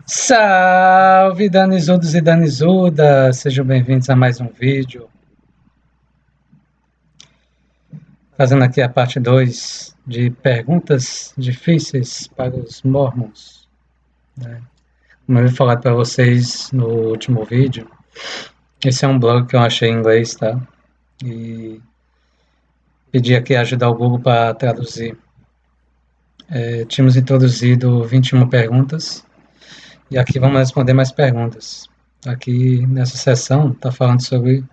Salve Danizudos e Danizudas, sejam bem-vindos a mais um vídeo. Fazendo aqui a parte 2 de perguntas difíceis para os Mormons. Como eu havia falado para vocês no último vídeo, esse é um blog que eu achei em inglês, tá? E pedi aqui ajuda ao Google para traduzir. Tínhamos introduzido 21 perguntas e aqui vamos responder mais perguntas. Aqui nessa sessão está falando sobre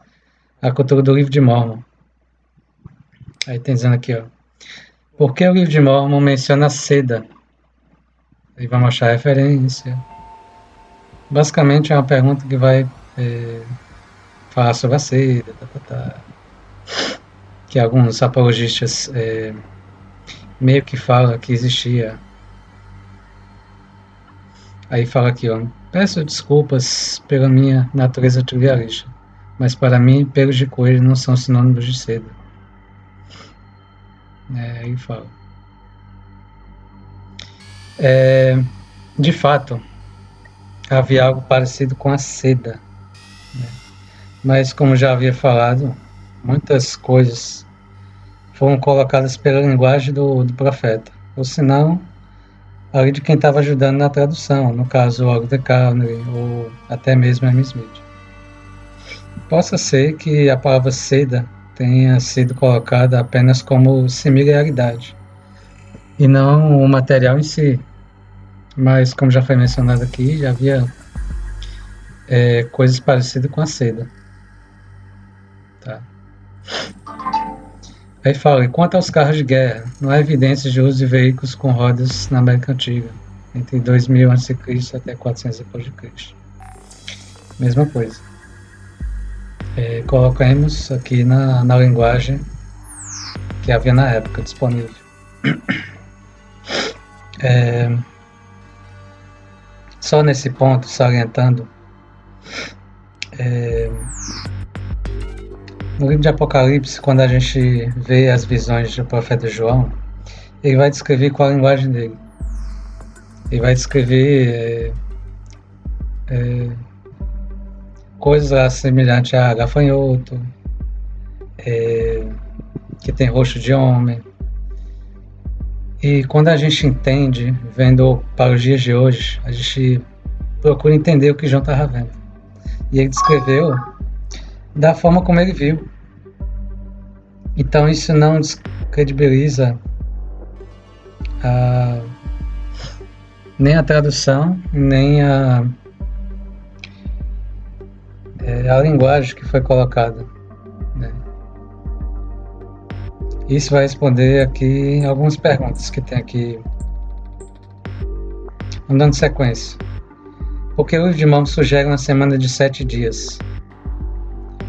a cultura do livro de Mormon. Aí tem dizendo aqui, ó. Por que o livro de Mormon menciona a seda? Aí vamos achar referência. Basicamente é uma pergunta que vai falar sobre a seda, que alguns apologistas meio que falam que existia. Aí fala aqui, ó. Peço desculpas pela minha natureza trivialista, mas para mim pelos de coelho não são sinônimos de seda. Aí fala. De fato, havia algo parecido com a seda, né? Mas como já havia falado, muitas coisas foram colocadas pela linguagem do profeta, ou senão ali de quem estava ajudando na tradução, no caso o de Carnegie ou até mesmo M. Smith. Possa ser que a palavra seda tenha sido colocada apenas como similaridade e não o material em si, mas como já foi mencionado aqui, já havia coisas parecidas com a seda. Tá. Aí fala, quanto aos carros de guerra, não há evidências de uso de veículos com rodas na América Antiga, entre 2000 a.C. até 400 d.C. Mesma coisa. Colocamos aqui na linguagem que havia na época disponível. Só nesse ponto, salientando, no livro de Apocalipse, quando a gente vê as visões do profeta João, ele vai descrever qual a linguagem dele. Ele vai descrever coisas semelhantes a gafanhoto, que tem rosto de homem. E quando a gente entende, vendo para os dias de hoje, a gente procura entender o que João estava vendo. E ele descreveu da forma como ele viu. Então isso não descredibiliza nem a tradução, nem a linguagem que foi colocada, né? Isso vai responder aqui algumas perguntas que tem aqui, andando sequência. Por que o livro de Mormon sugere uma semana de 7 dias,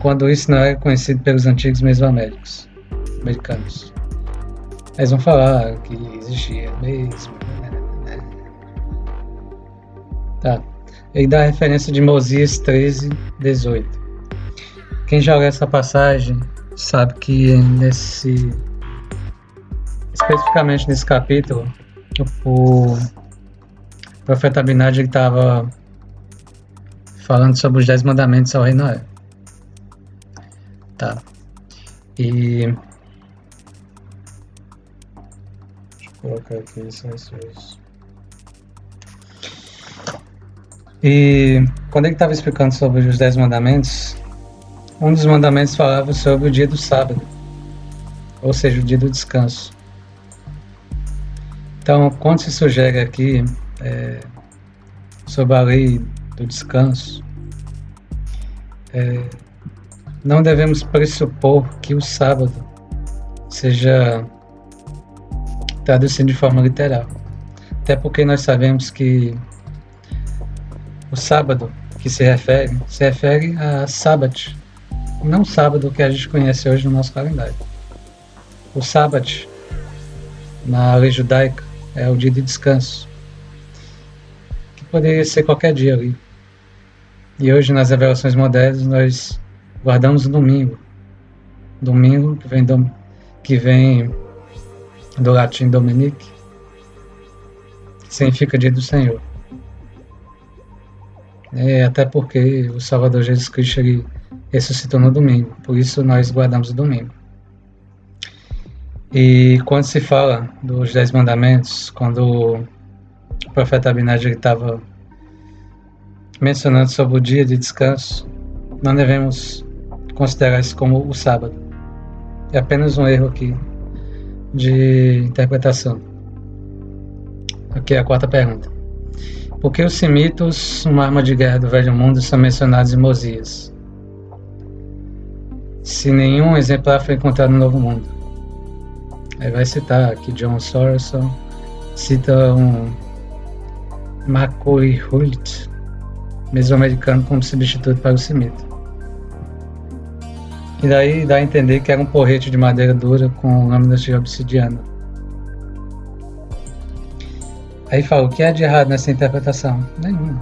quando isso não é conhecido pelos antigos mesoamericanos? Eles vão falar que existia mesmo. Tá. Ele dá a referência de Mosias 13:18. Quem já leu essa passagem sabe que especificamente nesse capítulo, o profeta Abinadi estava falando sobre os 10 mandamentos ao rei Noé. Tá. E deixa eu colocar aqui isso. E quando ele estava explicando sobre os 10 mandamentos, um dos mandamentos falava sobre o dia do sábado, ou seja, o dia do descanso. Então, quando se sugere aqui sobre a lei do descanso, não devemos pressupor que o sábado seja traduzido de forma literal. Até porque nós sabemos que o sábado que se refere a sábado, não o sábado que a gente conhece hoje no nosso calendário. O sábado, na lei judaica, é o dia de descanso, que poderia ser qualquer dia ali. E hoje, nas revelações modernas, nós guardamos o domingo. Domingo, que vem do latim Dominique, que significa dia do Senhor. Até porque o Salvador Jesus Cristo ele ressuscitou no domingo, por isso nós guardamos o domingo. E quando se fala dos 10 mandamentos, quando o profeta Abinadi estava mencionando sobre o dia de descanso, não devemos considerar isso como o sábado. É apenas um erro aqui de interpretação. Aqui é a quarta pergunta. Por que os semitas, uma arma de guerra do Velho Mundo, são mencionados em Mosias, se nenhum exemplar foi encontrado no Novo Mundo? Aí vai citar aqui John Sorenson, cita um McCoy Hult, mesoamericano, como substituto para o semita. E daí dá a entender que era um porrete de madeira dura com lâminas de obsidiana. Aí fala, o que é de errado nessa interpretação? Nenhum.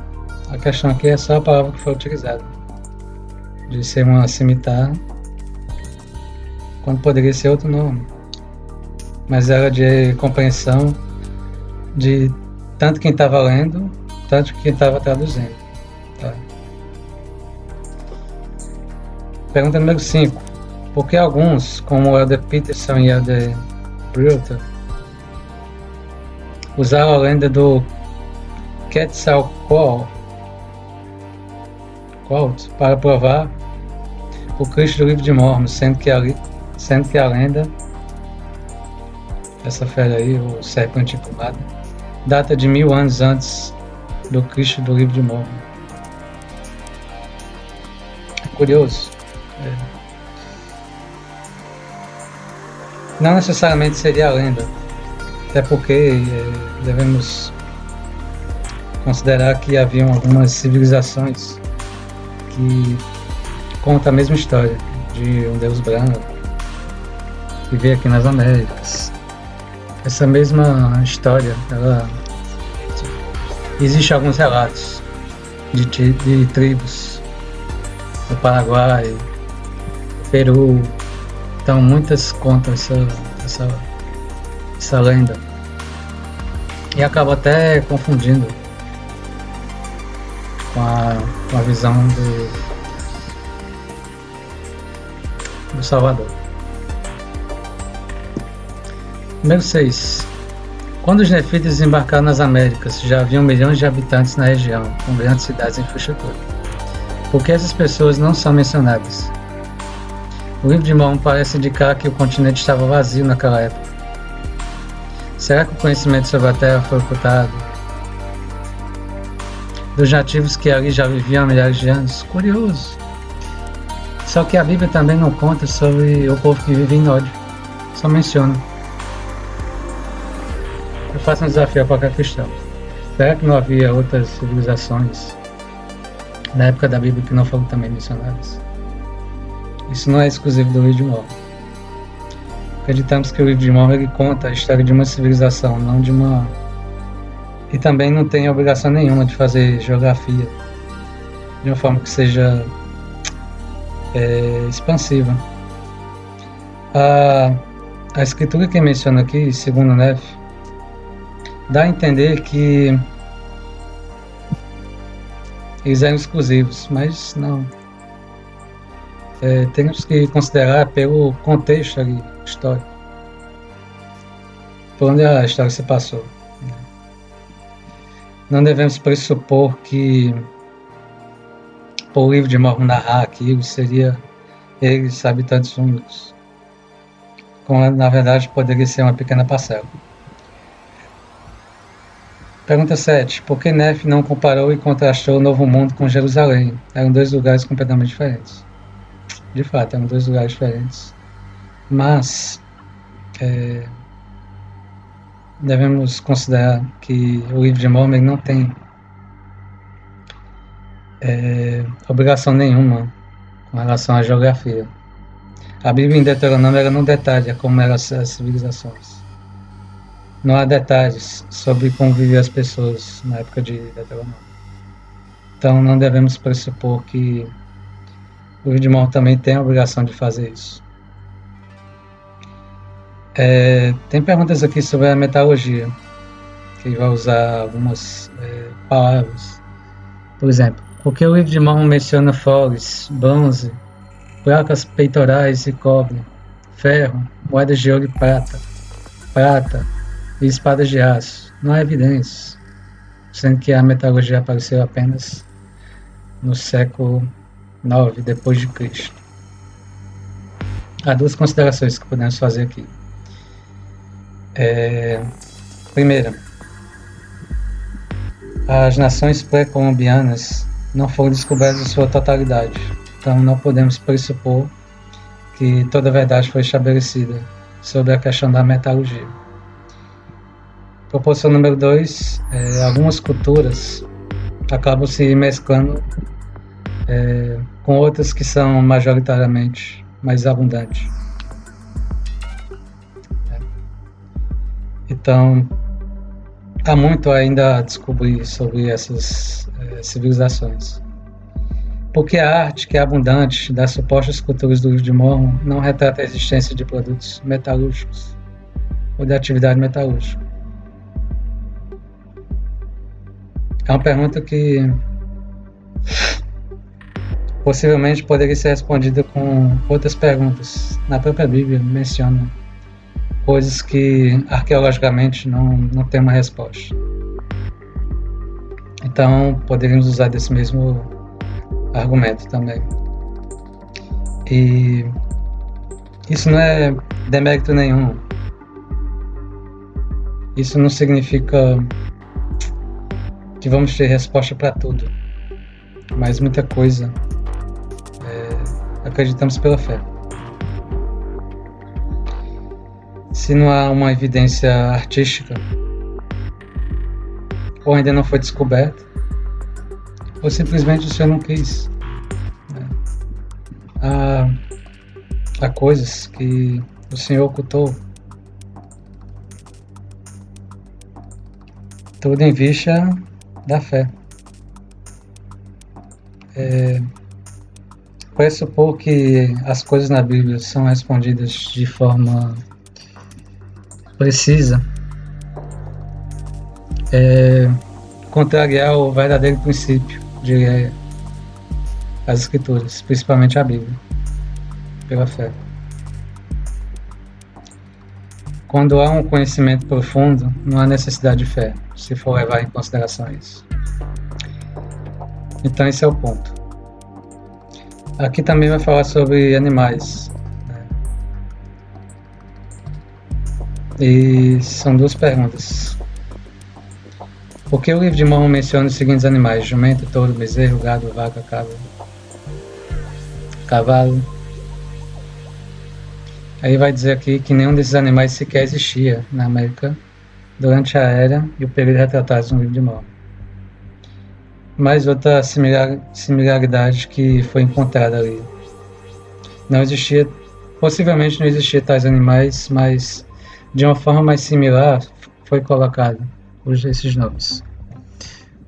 A questão aqui é só a palavra que foi utilizada. De ser uma cimitarra, quando poderia ser outro nome. Mas era de compreensão de tanto quem estava lendo, tanto quem estava traduzindo. Tá? Pergunta número 5. Por que alguns, como o Elder Peterson e o Elder Breuter, usaram a lenda do Quetzalcoatl para provar o Cristo do Livro de Mormon, sendo que a lenda, essa fera aí, o serpente emplumada, data de 1000 anos antes do Cristo do Livro de Mormon. Curioso. Não necessariamente seria a lenda, até porque devemos considerar que haviam algumas civilizações que contam a mesma história de um deus branco que veio aqui nas Américas. Essa mesma história, existe alguns relatos de tribos do Paraguai, Peru. Então muitas contam essa lenda e acaba até confundindo com a visão do Salvador. Número 6. Quando os nefitas desembarcaram nas Américas, já haviam milhões de habitantes na região, com grandes cidades e infraestrutura. Por que essas pessoas não são mencionadas? O Livro de Mormon parece indicar que o continente estava vazio naquela época. Será que o conhecimento sobre a Terra foi ocultado dos nativos que ali já viviam há milhares de anos? Curioso. Só que a Bíblia também não conta sobre o povo que vive em Nod. Só menciona. Eu faço um desafio a qualquer cristão. Será que não havia outras civilizações na época da Bíblia que não foram também mencionadas? Isso não é exclusivo do Livro de Mormon. Acreditamos que o Livro de Mormon ele conta a história de uma civilização, não de uma... E também não tem obrigação nenhuma de fazer geografia de uma forma que seja expansiva. A escritura que menciona aqui, segundo Neff, dá a entender que eles eram exclusivos, mas não. Temos que considerar pelo contexto ali, histórico, por onde a história se passou. Não devemos pressupor que, por o Livro de Mormon narrar aquilo, seria eles habitantes únicos, como na verdade poderia ser uma pequena parcela. Pergunta 7. Por que Neff não comparou e contrastou o Novo Mundo com Jerusalém? Eram dois lugares completamente diferentes. De fato, eram dois lugares diferentes. Mas devemos considerar que o Livro de Mormon não tem obrigação nenhuma com relação à geografia. A Bíblia em Deuteronômio ela não detalha como eram as civilizações. Não há detalhes sobre como viviam as pessoas na época de Deuteronômio. Então não devemos pressupor que o Livro de Mormon também tem a obrigação de fazer isso. Tem perguntas aqui sobre a metalurgia, que vai usar algumas palavras. Por exemplo, Porque o livro de Mórmon menciona foles, bronze, placas peitorais e cobre, ferro, moedas de ouro e prata e espadas de aço. Não há evidências, sendo que a metalurgia apareceu apenas no século IX depois de Cristo. Há duas considerações que podemos fazer aqui. Primeira, as nações pré-colombianas não foram descobertas em sua totalidade, então não podemos pressupor que toda a verdade foi estabelecida sobre a questão da metalurgia. Proposição número 2, algumas culturas acabam se mesclando com outras que são majoritariamente mais abundantes. Então, há muito ainda a descobrir sobre essas civilizações. Porque a arte, que é abundante das supostas culturas do livro de Mórmon, não retrata a existência de produtos metalúrgicos ou de atividade metalúrgica. É uma pergunta que possivelmente poderia ser respondida com outras perguntas. Na própria Bíblia menciona coisas que arqueologicamente não tem uma resposta. Então poderíamos usar desse mesmo argumento também. E isso não é demérito nenhum. Isso não significa que vamos ter resposta para tudo, mas muita coisa acreditamos pela fé. Se não há uma evidência artística, ou ainda não foi descoberta, ou simplesmente o Senhor não quis. Há coisas que o Senhor ocultou. Tudo em vista da fé. Pressupor que as coisas na Bíblia são respondidas de forma precisa contrariar o verdadeiro princípio de as Escrituras, principalmente a Bíblia, pela fé. Quando há um conhecimento profundo, não há necessidade de fé, se for levar em consideração isso. Então esse é o ponto. Aqui também vai falar sobre animais. E são duas perguntas. Por que o livro de Mórmon menciona os seguintes animais: jumento, touro, bezerro, gado, vaca, cabra, cavalo? Aí vai dizer aqui que nenhum desses animais sequer existia na América durante a era e o período retratados no livro de Mórmon. Mais outra similaridade que foi encontrada ali. Não existia, possivelmente não existia tais animais, mas de uma forma mais similar foi colocado esses nomes.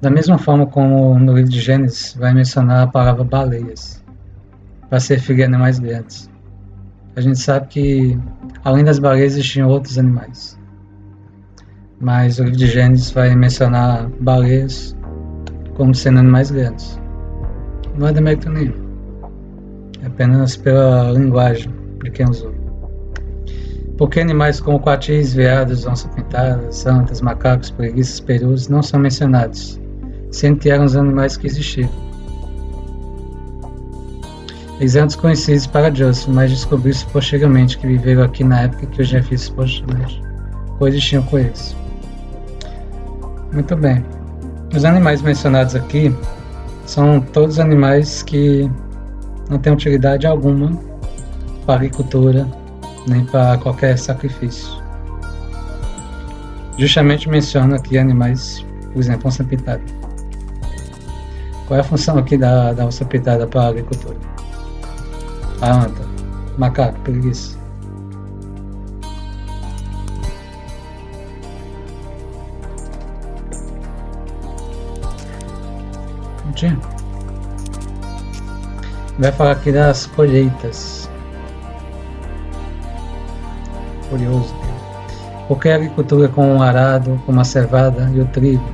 Da mesma forma como no livro de Gênesis vai mencionar a palavra baleias para se referir a animais grandes. A gente sabe que além das baleias existiam outros animais, mas o livro de Gênesis vai mencionar baleias como sendo animais grandes. Não é demérito nenhum, é apenas pela linguagem de quem usou. Porque animais como coatis, veados, onça-pintadas, antas, macacos, preguiças, perus não são mencionados, sendo que eram os animais que existiam. Eles eram desconhecidos para Joseph, mas descobriu-se posteriormente que viveram aqui na época que os jefes supostamente coexistiam com eles. Muito bem. Os animais mencionados aqui são todos animais que não têm utilidade alguma para a agricultura, nem para qualquer sacrifício. Justamente menciona aqui animais, por exemplo, onça pintada. Qual é a função aqui da onça pintada para a agricultura? A anta, macaco, preguiça. Não tinha? Vai falar aqui das colheitas. Curioso. Porque a agricultura com o arado, como a cevada e o trigo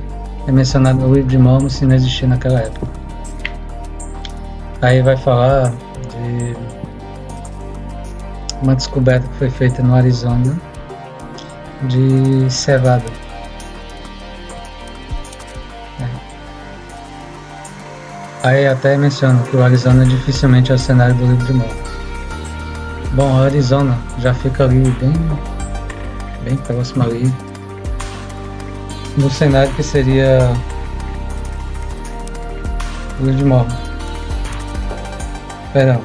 é mencionado no livro de Mórmon se não existia naquela época. Aí vai falar de uma descoberta que foi feita no Arizona de cevada. Aí até menciona que o Arizona dificilmente é o cenário do livro de Mormon. Bom, o Arizona já fica ali bem próximo ali do cenário que seria o livro de Mormon. Perdão.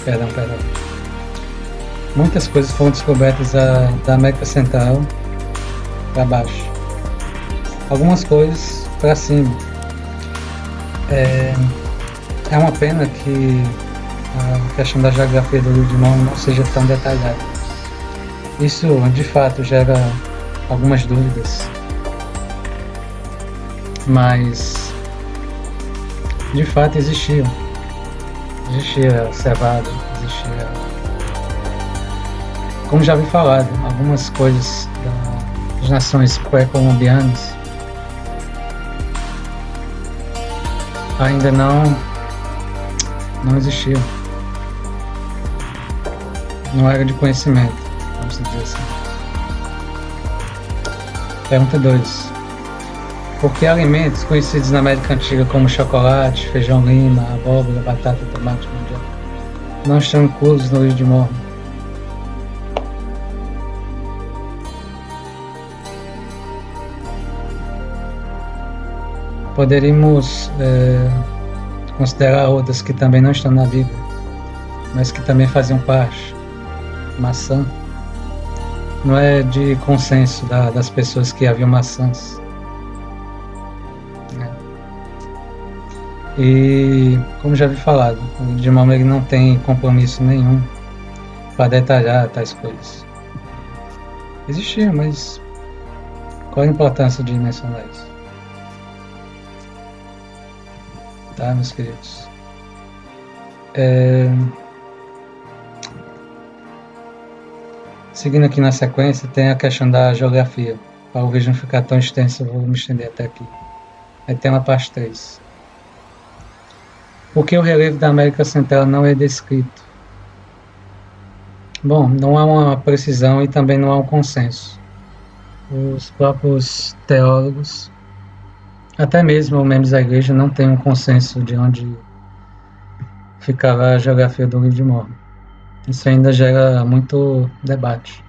Perdão. Muitas coisas foram descobertas da América Central para baixo. Algumas coisas para cima. É uma pena que a questão da geografia do livro de Mormon não seja tão detalhada. Isso, de fato, gera algumas dúvidas. Mas, de fato, existia cevada, existia, como já vi falado, algumas coisas das nações pré-colombianas ainda não existiam. Não era de conhecimento, vamos dizer assim. Pergunta 2. Por que alimentos conhecidos na América Antiga como chocolate, feijão lima, abóbora, batata, tomate, mandioca não estão inclusos no livro de Mormon? Poderíamos considerar outras que também não estão na Bíblia, mas que também faziam parte. Maçã. Não é de consenso das pessoas que haviam maçãs. E, como já vi falado, o livro de Mormon ele não tem compromisso nenhum para detalhar tais coisas. Existia, mas qual a importância de mencionar isso? Tá, meus queridos? Seguindo aqui na sequência, tem a questão da geografia. Para o vídeo não ficar tão extenso, eu vou me estender até aqui. Aí tem uma parte 3. Por que o relevo da América Central não é descrito? Bom, não há uma precisão e também não há um consenso. Os próprios teólogos, até mesmo membros da igreja, não têm um consenso de onde ficava a geografia do livro de Mormon. Isso ainda gera muito debate,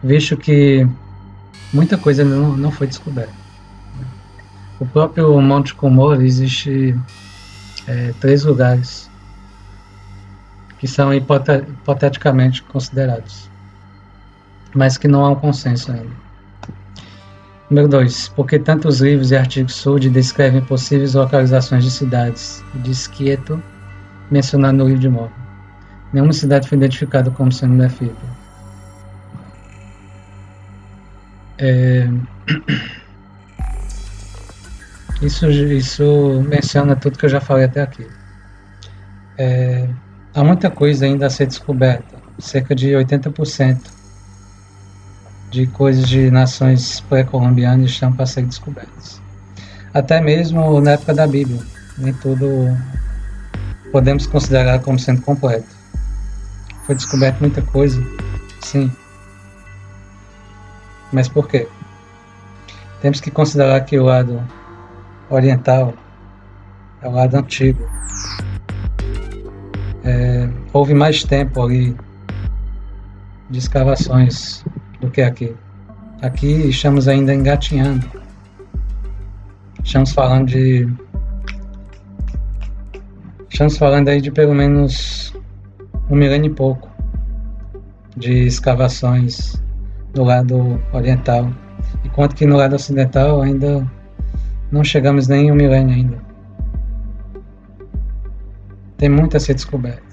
visto que muita coisa ainda não foi descoberta. O próprio Monte Cumorah existe 3 lugares que são hipoteticamente considerados, mas que não há um consenso ainda. Número 2. Por que tantos livros e artigos surgem descrevem possíveis localizações de cidades de Esquieto mencionadas no livro de Mormon? Nenhuma cidade foi identificada como sendo Nefília. Isso menciona tudo que eu já falei até aqui. Há muita coisa ainda a ser descoberta. Cerca de 80% de coisas de nações pré-colombianas estão para ser descobertas. Até mesmo na época da Bíblia. Nem tudo podemos considerar como sendo completo. Foi descoberta muita coisa, sim. Mas por quê? Temos que considerar que o lado oriental é o lado antigo. Houve mais tempo ali de escavações do que aqui. Aqui estamos ainda engatinhando. Estamos falando aí de pelo menos 1 milênio e pouco de escavações do lado oriental, enquanto que no lado ocidental ainda não chegamos nem em 1 milênio ainda. Tem muito a ser descoberto.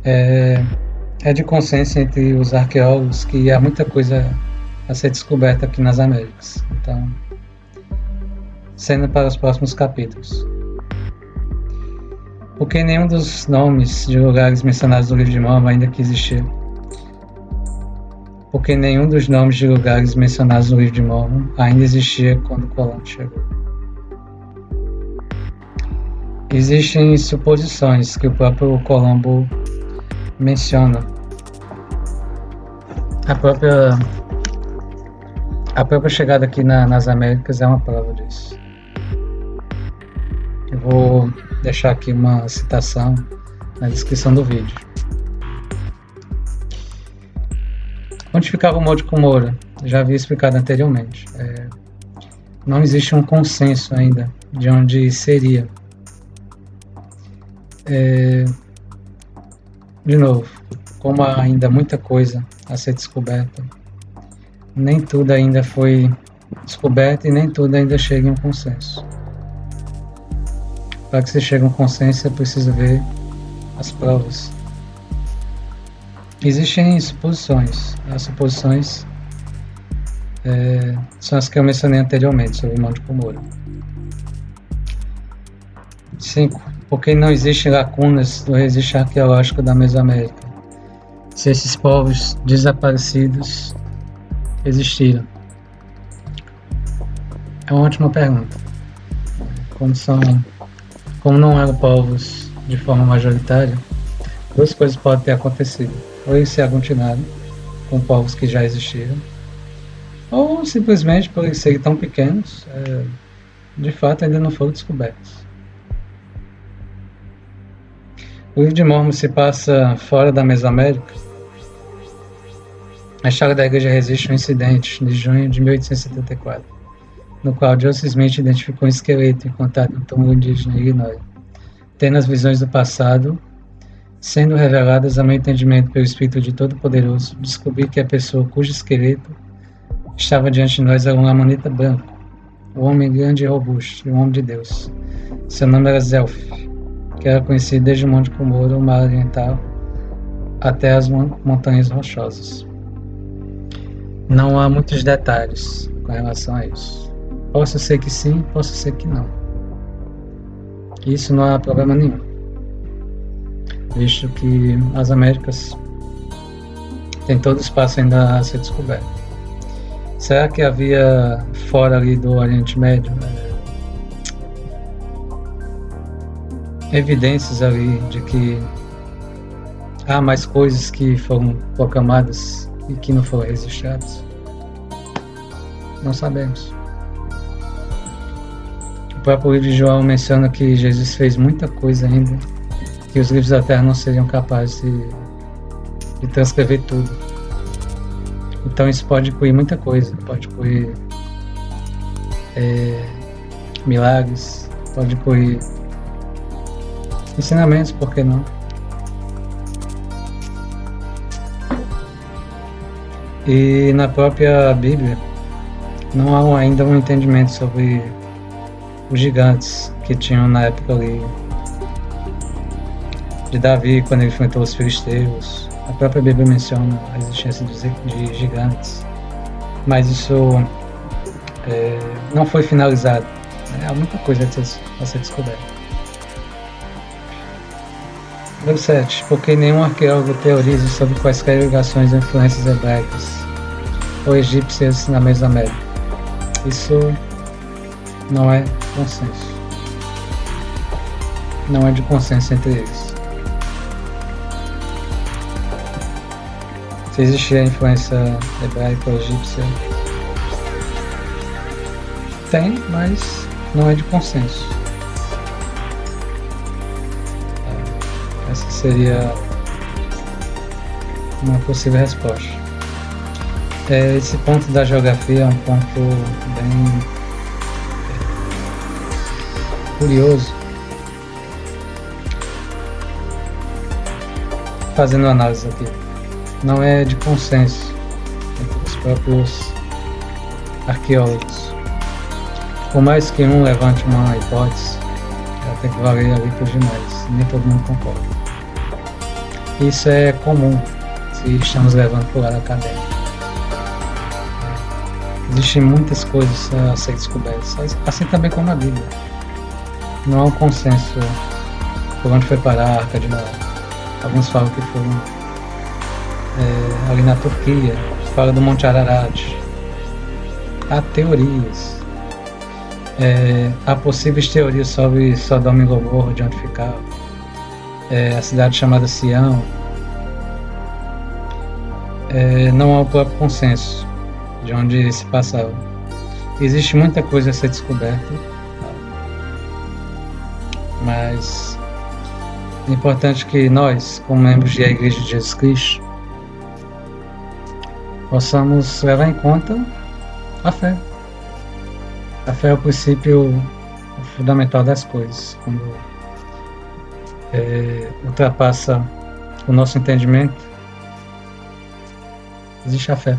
É de consenso entre os arqueólogos que há muita coisa a ser descoberta aqui nas Américas. Então, cena para os próximos capítulos. Porque nenhum dos nomes de lugares mencionados no livro de Mormon ainda que existia. porque nenhum dos nomes de lugares mencionados no livro de Mórmon ainda existia quando Colombo chegou. Existem suposições que o próprio Colombo menciona. A própria chegada aqui nas Américas é uma prova disso. Eu vou deixar aqui uma citação na descrição do vídeo. Onde ficava o Monte Cumorah? Já havia explicado anteriormente. Não existe um consenso ainda de onde seria. De novo, como há ainda muita coisa a ser descoberta, nem tudo ainda foi descoberto e nem tudo ainda chega em um consenso. Para que se chegue a um consenso é preciso ver as provas. Existem suposições. As suposições são as que eu mencionei anteriormente sobre o Monte Cumorah. 5. Porque não existem lacunas do registro arqueológico da Mesoamérica, se esses povos desaparecidos existiram? É uma ótima pergunta. Como não eram povos de forma majoritária, duas coisas podem ter acontecido. Ou eles se aglutinaram com povos que já existiram, ou simplesmente por eles serem tão pequenos, de fato ainda não foram descobertos. O livro de Mórmon se passa fora da Mesoamérica. A história da igreja resiste a um incidente de junho de 1874, no qual Joseph Smith identificou um esqueleto encontrado no túmulo indígena em Illinois. Tendo as visões do passado sendo reveladas a meu entendimento pelo Espírito de Todo-Poderoso, descobri que a pessoa cujo esqueleto estava diante de nós era um amonita branco, um homem grande e robusto, e um homem de Deus. Seu nome era Zelf, que era conhecido desde o Monte Cumorah, o mar oriental, até as montanhas rochosas. Não há muitos detalhes com relação a isso. Posso ser que sim, posso ser que não. Isso não há problema nenhum, visto que as Américas têm todo o espaço ainda a ser descoberto. Será que havia fora ali do Oriente Médio evidências ali de que há mais coisas que foram proclamadas e que não foram registradas? Não sabemos. O próprio livro de João menciona que Jesus fez muita coisa ainda, que os livros da Terra não seriam capazes de transcrever tudo. Então isso pode incluir muita coisa, pode incluir milagres, pode incluir ensinamentos, por que não? E na própria Bíblia não há ainda um entendimento sobre os gigantes que tinham na época ali de Davi, quando ele enfrentou os filisteus. A própria Bíblia menciona a existência de gigantes, mas isso não foi finalizado. Há muita coisa a ser descoberta. Número 7. Porque nenhum arqueólogo teoriza sobre quaisquer ligações ou influências hebraicas ou egípcias na Mesoamérica. Isso não é consenso. Não é de consenso entre eles. Se existia a influência hebraica ou egípcia, tem, mas não é de consenso. Essa seria uma possível resposta. Esse ponto da geografia é um ponto bem curioso. Fazendo análise aqui, não é de consenso entre os próprios arqueólogos. Por mais que um levante uma hipótese, ela tem que valer ali para os demais, nem todo mundo concorda. Isso é comum se estamos levando para o lado acadêmico. Existem muitas coisas a ser descobertas, assim também como a Bíblia. Não há um consenso por onde foi parar a Arca de Noé. Alguns falam que foram ali na Turquia, fala do Monte Ararat. Há teorias. Há possíveis teorias sobre Sodoma e Gomorra, de onde ficava. A cidade chamada Sião. Não há o próprio consenso de onde se passava. Existe muita coisa a ser descoberta, mas é importante que nós, como membros da Igreja de Jesus Cristo, possamos levar em conta a fé. A fé é o princípio fundamental das coisas. Quando ultrapassa o nosso entendimento, existe a fé.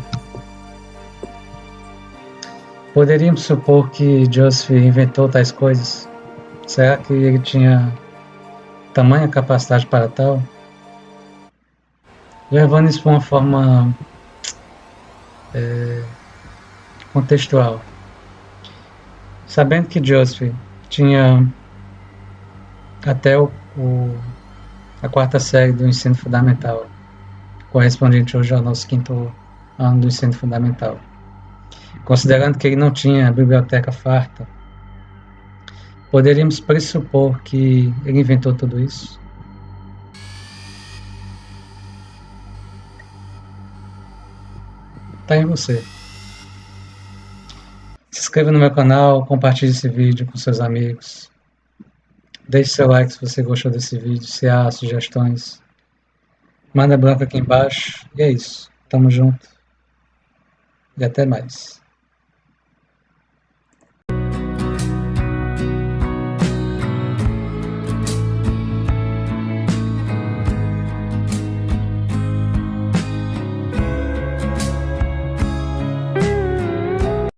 Poderíamos supor que Joseph inventou tais coisas? Será que ele tinha tamanha capacidade para tal? Levando isso para uma forma contextual. Sabendo que Joseph tinha até a quarta série do ensino fundamental, correspondente hoje ao nosso quinto ano do ensino fundamental. Considerando que ele não tinha biblioteca farta, poderíamos pressupor que ele inventou tudo isso? Tá em você. Se inscreva no meu canal, compartilhe esse vídeo com seus amigos. Deixe seu like se você gostou desse vídeo, se há sugestões. Manda branco aqui embaixo. E é isso. Tamo junto. E até mais.